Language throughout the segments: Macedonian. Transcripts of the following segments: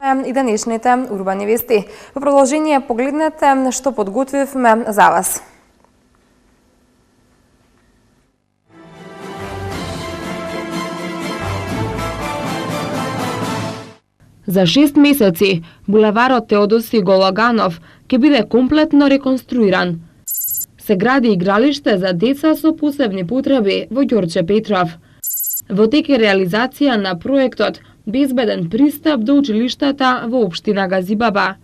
И денешните урбани вести. Во продолжение погледнете што подготвивме за вас. За 6 месеци булеварот Теодоси Гологанов ќе биде комплетно реконструиран. Се гради игралиште за деца со посебни потреби во Ѓорче Петров. Во тек е реализација на проектот Безбеден пристап до училиштата во општина Газибаба.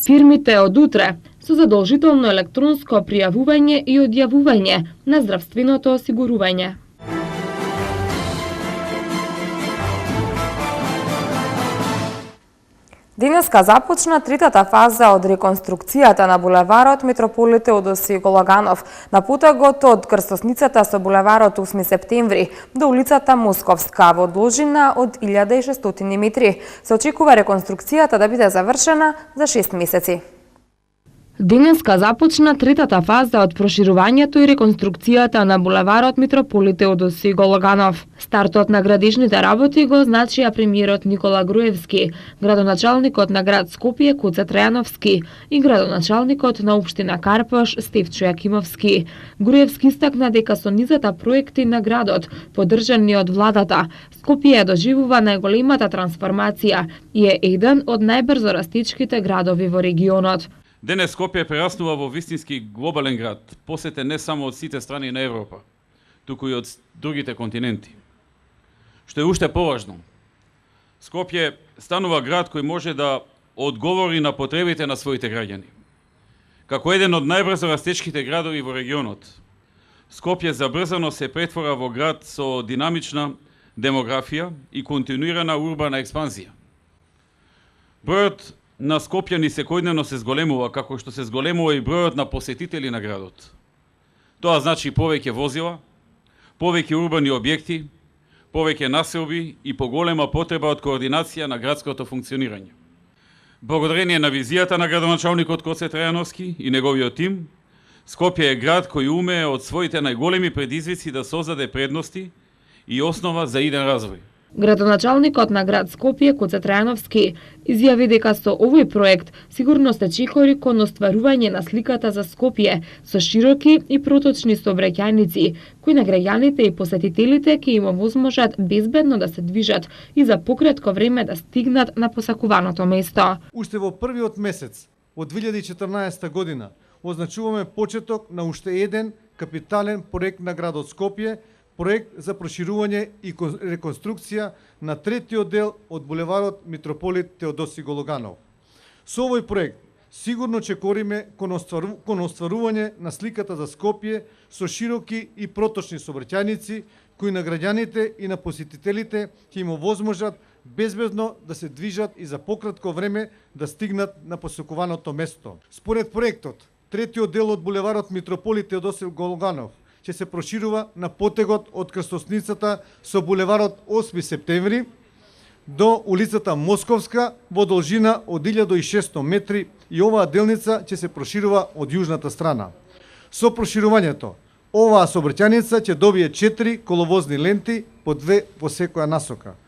Фирмите од утре со задолжително електронско пријавување и одјавување на здравственото осигурување. Денеска започна третата фаза од реконструкцијата на булеварот Митрополит Теодоси Гологанов на потегот од крстосницата со булеварот 8 септември до улицата Московска во должина од 1600 метри. Се очекува реконструкцијата да биде завршена за 6 месеци. Денеска започна третата фаза од проширувањето и реконструкцијата на булеварот Митрополит Теодоси Гологанов. Стартот на градежните работи го означија премиерот Никола Груевски, градоначалникот на град Скопје Коце Трајановски и градоначалникот на општина Карпош Стефчо Јакимовски. Груевски истакна дека со низата проекти на градот, поддржани од владата, Скопје доживува најголемата трансформација и е еден од најбрзо растечките градови во регионот. Денес Скопје прераснува во вистински глобален град, посетен не само од сите страни на Европа, туку и од другите континенти. Што е уште поважно, Скопје станува град кој може да одговори на потребите на своите граѓани. Како еден од најбрзо растечките градови во регионот, Скопје забрзано се претвора во град со динамична демографија и континуирана урбана експанзија. Бројот на скопјани секојдневно се зголемува, како што се зголемува и бројот на посетители на градот. Тоа значи повеќе возила, повеќе урбани објекти, повеќе населби и поголема потреба од координација на градското функционирање. Благодарение на визијата на градоначалникот Коце Трајановски и неговиот тим, Скопје е град кој умее од своите најголеми предизвици да создаде предности и основа за иден развој. Градоначалникот на град Скопје Коце Трајановски изјави дека со овој проект сигурно се чекори кон остварување на сликата за Скопје со широки и проточни сообраќајници, кои на граѓаните и посетителите ќе им овозможат безбедно да се движат и за пократко време да стигнат на посакуваното место. Уште во првиот месец од 2014 година означуваме почеток на уште еден капитален проект на градот Скопје, проект за проширување и реконструкција на третиот дел од булеварот Митрополит Теодоси Гологанов. Со овој проект сигурно чекориме кон остварување на сликата за Скопје со широки и проточни сообраќајници кои на граѓаните и на посетителите ќе им овозможат безбедно да се движат и за пократко време да стигнат на посакуваното место. Според проектот, третиот дел од булеварот Митрополит Теодоси Гологанов ќе се проширува на потегот од крстосницата со булеварот 8 септември до улицата Московска во должина од 1600 метри и оваа делница ќе се проширува од јужната страна. Со проширувањето, оваа сообраќајница ќе добие 4 коловозни ленти по 2 по секоја насока.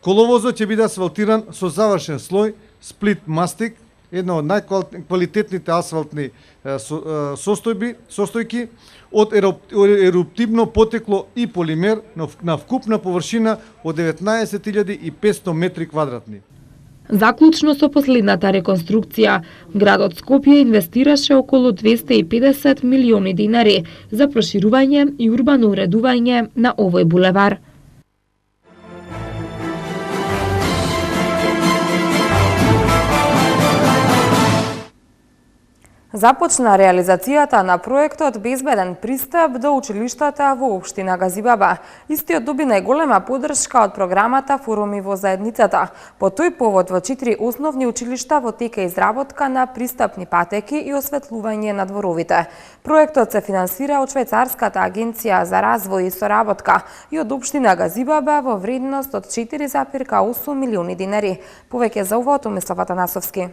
Коловозот ќе биде асфалтиран со завршен слој сплит мастик, една од најквалитетните асфалтни состојки од еруптивно потекло и полимер на вкупна површина од 19.500 метри квадратни. Заклучно со последната реконструкција, градот Скопје инвестираше околу 250 милиони динари за проширување и урбано уредување на овој булевар. Започна реализацијата на проектот Безбеден пристап до училиштата во општина Газибаба. Истиот доби најголема поддршка од програмата Форуми во заедницата. По тој повод во 4 основни училишта во тек е изработка на пристапни патеки и осветлување на дворовите. Проектот се финансира од Швајцарската агенција за развој и соработка и од општина Газибаба во вредност од 4,8 милиони динари. Повеќе за ова од Томислав Атанасовски.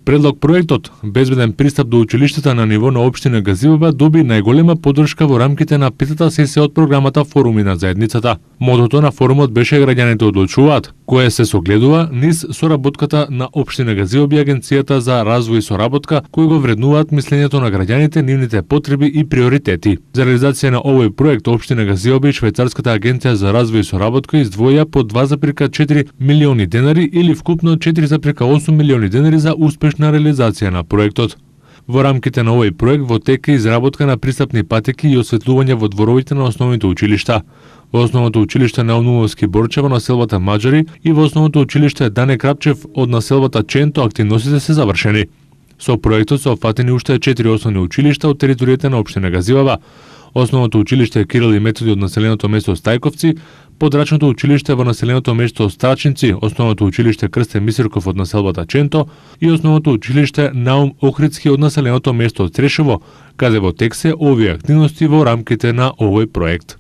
Предлог проектот безбеден пристап до училиштата на ниво на општина Газиваба доби најголема поддршка во рамките на петата сесија од програмата Форуми на заедницата. Мотото на форумот беше граѓаните одлучуваат, кое се согледува низ соработката на општина Газиваба и Агенцијата за развој и соработка, кои го вреднуваат мислењето на граѓаните, нивните потреби и приоритети. За реализација на овој проект општина Газиваба и Швајцарската агенција за развој и соработка издвоја по 2,4 милиони денари или вкупно 4,8 милиони денари за успешна реализација на проектот. Во рамките на овој проект во тек е изработка на пристапни патеки и осветлување во дворовите на основните училишта. Во основното училиште Наумовски Борче во населбата Маџари и во основното училиште Дане Крапчев од населбата Ченто активностите се завршени. Со проектот се опфатени уште 4 основни училишта од територијата на општина Газиваба. Основното училиште Кирил и Методи од населеното место Стајковци, подрачното училиште во населеното место Страчинци, основното училиште Крсте Мисирков од населбата Ченто и основното училиште Наум Охридски од населеното место Трешево, каде во тек се овие активности во рамките на овој проект.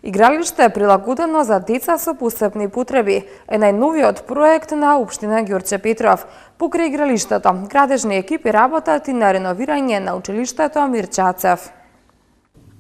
Игралиште прилагодено за деца со посебни потреби е најновиот проект на општина Ѓорче Петров. Покрај игралиштето, градежни екипи работат и на реновирање на училиштето Мирчацев.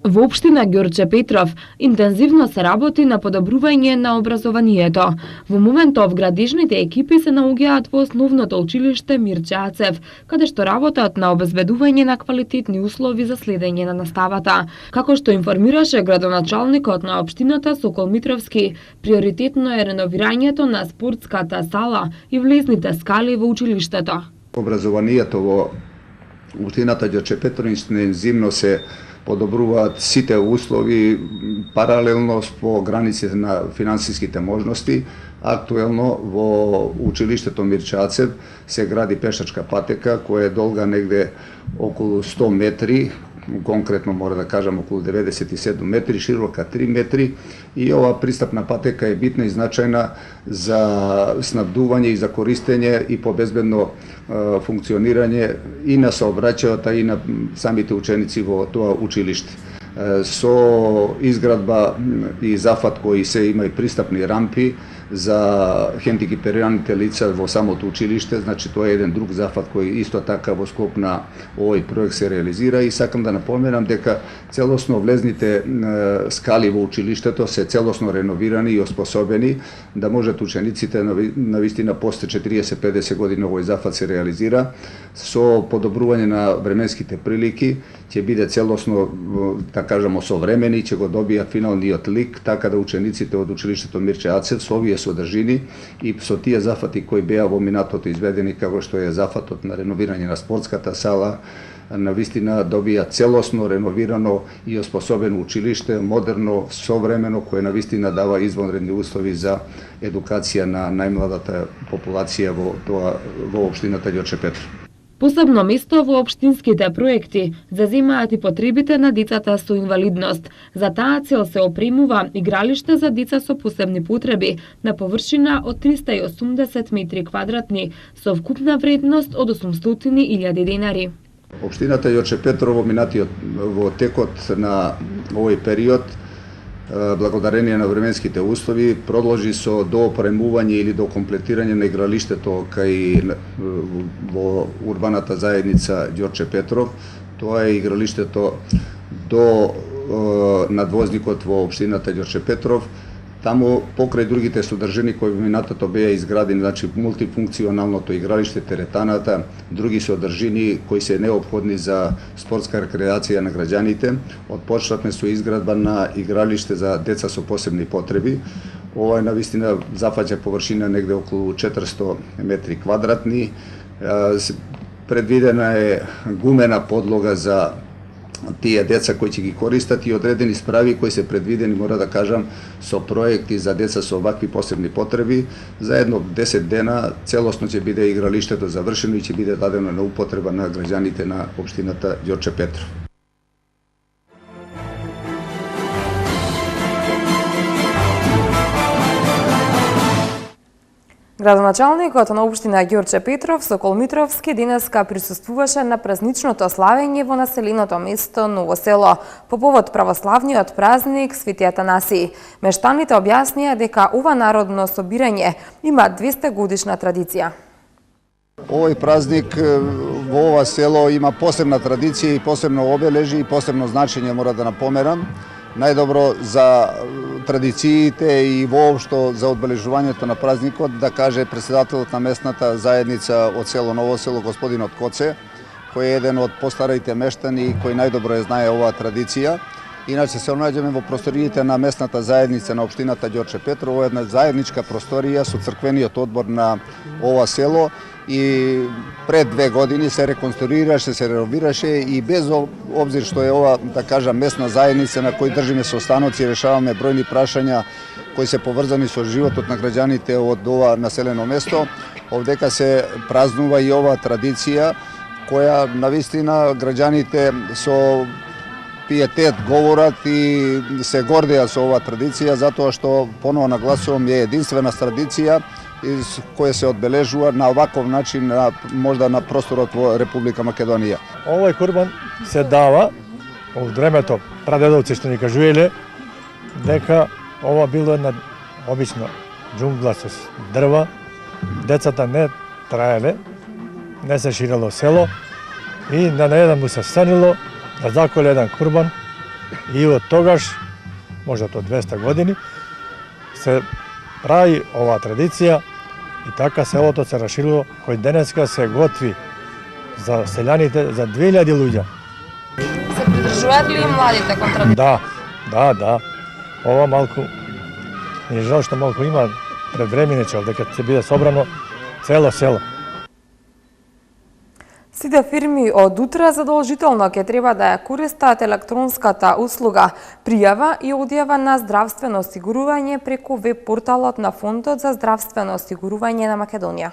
Во општина Ѓорче Петров интензивно се работи на подобрување на образованието. Во моментов градежните екипи се наоѓаат во основното училиште Мирчацев, каде што работат на обезбедување на квалитетни услови за следење на наставата. Како што информираше градоначалникот на општината Сокол Митровски, приоритетно е реновирањето на спортската сала и влезните скали во училиштето. Образованието во општината Ѓорче Петров интензивно се подобруваат сите услови паралелно по границите на финансиските можности. Актуелно во училиштето Мирчацев се гради пешачка патека која е долга негде околу 100 метри, конкретно мора да кажам околу 97 метри, широка 3 метри, и ова пристапна патека е битна и значајна за снабдување и за користење и по безбедно функционирање и на сообраќајот и на самите ученици во тоа училиште. Со изградба и зафат кои се има и пристапни рампи за хендикепираните лица во самото училиште, значи тоа е еден друг зафат кој исто така во скоп на овој проект се реализира, и сакам да напоменам дека целосно влезните скали во училиштето се целосно реновирани и оспособени да можат учениците на вистина после 40-50 години овој зафат се реализира со подобрување на временските прилики, ќе биде целосно, да кажемо, современи, ќе го добијат финалниот лик, така да учениците од училиштето Мирчацев со овие содржини и со тие зафати кои беа во минатото изведени, како што е зафатот на реновирање на спортската сала, на вистина добија целосно реновирано и оспособено училиште, модерно, современо, кое на вистина дава извонредни услови за едукација на најмладата популација во општината Ѓорче Петров. Посебно место во општинските проекти заземаат и потребите на децата со инвалидност. За таа цел се опремува игралиште за деца со посебни потреби на површина од 380 метри квадратни со вкупна вредност од 800.000 денари. Општината Ѓорче Петров во текот на овој период, благодарение на временските услови, продолжи со доопремување или докомплетирање на игралиштето кај во урбаната заедница Ѓорче Петров. Тоа е игралиштето до надвозникот во општината Ѓорче Петров. Таму покрај другите содржини кои во минатото беа изградени, значи мултифункционалното игралиште, теретаната, други содржини кои се неопходни за спортска рекреација на граѓаните, отпочнавме со изградба на игралиште за деца со посебни потреби. Ова е навистина зафаќа површина негде околу 400 метри квадратни. Предвидена е гумена подлога за тие деца кои ќе ги користат и одредени справи кои се предвидени, мора да кажам, со проекти за деца со овакви посебни потреби. За едно 10 дена целосно ќе биде игралиштето завршено и ќе биде дадено на употреба на граѓаните на општината Ѓорче Петров. Градоначалникот на општина Ѓорче Петров Сокол Митровски денеска присуствуваше на празничното славење во населеното место Ново село по повод православниот празник Свети Атанаси. Мештаните објаснија дека ова народно собирање има 200 годишна традиција. Овој празник во ова село има посебна традиција и посебно обележи и посебно значење, мора да напоменам. Најдобро за традициите и воопшто за одбележувањето на празникот да каже председателот на местната заедница од село Ново село, господинот Коце, кој е еден од постарите мештани и кој најдобро ја знае оваа традиција. Иначе се наоѓаме во просториите на местната заедница на општината Ѓорче Петров, во една заедничка просторија со црквениот одбор на ова село, и пред 2 години се реконструираше, се реновираше и без обзир што е ова, да кажам, местна заедница на кој држиме состаноци и решаваме бројни прашања кои се поврзани со животот на граѓаните од ова населено место, овдека се празнува и ова традиција која навистина граѓаните со пиетет говорат и се гордеа со оваа традиција, затоа што, поново нагласувам, е единствена традиција која се одбележува на оваков начин можда на просторот во Република Македонија. Овој курбан се дава од времето прадедовци што ни кажувале дека ова било една обична џунгла со дрва, децата не траеле, не се ширело село и на еден му се станило да заколе еден курбан и од тогаш, можда од 200 години, се прави оваа традиција и така селото се расширило, кој денеска се готви за селјаните за 2000 луѓе. Се придржуваат ли младите кон традиција? Да. Ова малку ми е жал што малку има предвременичел дека ќе биде собрано цело село. Сите фирми од утре задолжително ќе треба да ја користат електронската услуга пријава и одјава на здравствено осигурување преку веб порталот на Фондот за здравствено осигурување на Македонија.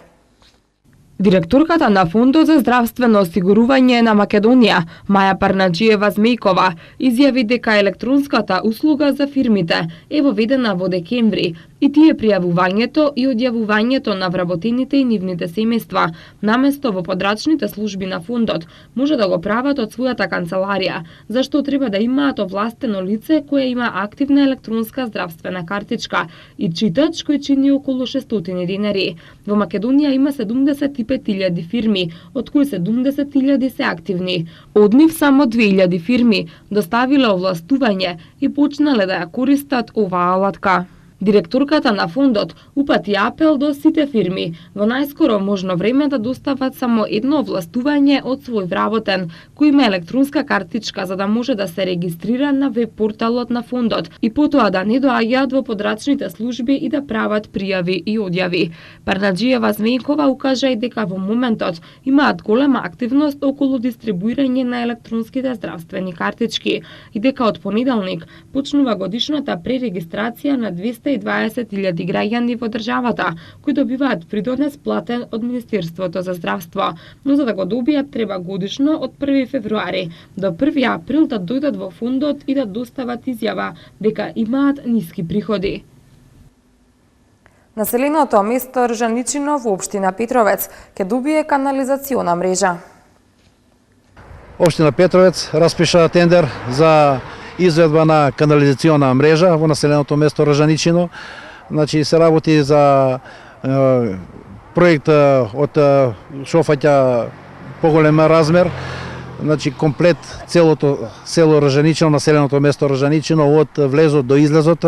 Директорката на Фондот за здравствено осигурување на Македонија, Маја Парнаџиева Змејкова, изјави дека електронската услуга за фирмите е воведена во декември и тие пријавувањето и одјавувањето на вработените и нивните семејства наместо во подрачните служби на фондот може да го прават од својата канцеларија, зашто треба да имаат овластено лице кое има активна електронска здравствена картичка и читач кој чини околу 600 динари. Во Македонија има 75.000 фирми, од кои 70.000 се активни. Од нив само 2.000 фирми доставиле овластување и почнале да ја користат оваа алатка. Директорката на фондот упати апел до сите фирми во најскоро можно време да достават само едно овластување од свој вработен кој има електронска картичка за да може да се регистрира на веб порталот на фондот и потоа да не доаѓаат во подрачните служби и да прават пријави и одјави. Парнаџиева Змејкова укажа и дека во моментот имаат голема активност околу дистрибуирање на електронските здравствени картички и дека од понеделник почнува годишната пререгистрација на 220.000 граѓани во државата, кои добиваат придонес платен од Министерството за здравство, но за да го добијат треба годишно од 1 февруари до 1 април да дојдат во фондот и да достават изјава дека имаат ниски приходи. Населеното место Ржаничино во општина Петровец ќе добие канализациона мрежа. Општина Петровец распиша тендер за изведба на канализациона мрежа во населеното место Ржаничино. Значи се работи за проект од што фаќа поголем размер. Значи комплет целото село Ржаничино, населеното место Ржаничино од влезот до излезот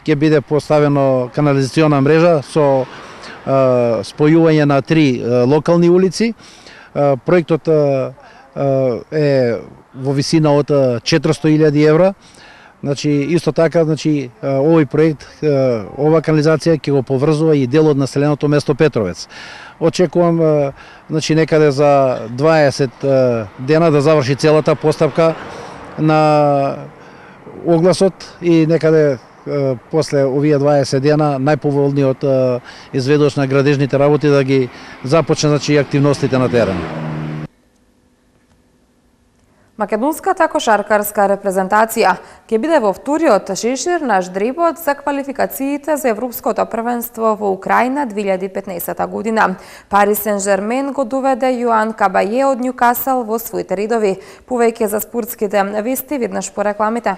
ќе биде поставено канализациона мрежа со спојување на 3 локални улици. Проектот е во висина од 400.000 евра. Значи исто така, значи овој проект, ова канализација ќе го поврзува и дел од населеното место Петровец. Очекувам значи некаде за 20 дена да заврши целата постапка на огласот и некаде после овие 20 дена најповолниот изведувач на градежните работи да ги започне значи активностите на терен. Македонската кошаркарска репрезентација ќе биде во вториот шешир на ждребот за квалификациите за Европското првенство во Украина 2015 година. Пари Сен-Жермен го доведе Јоан Кабаје од Њукасл во своите редови. Повеќе за спортските вести виднаш по рекламите.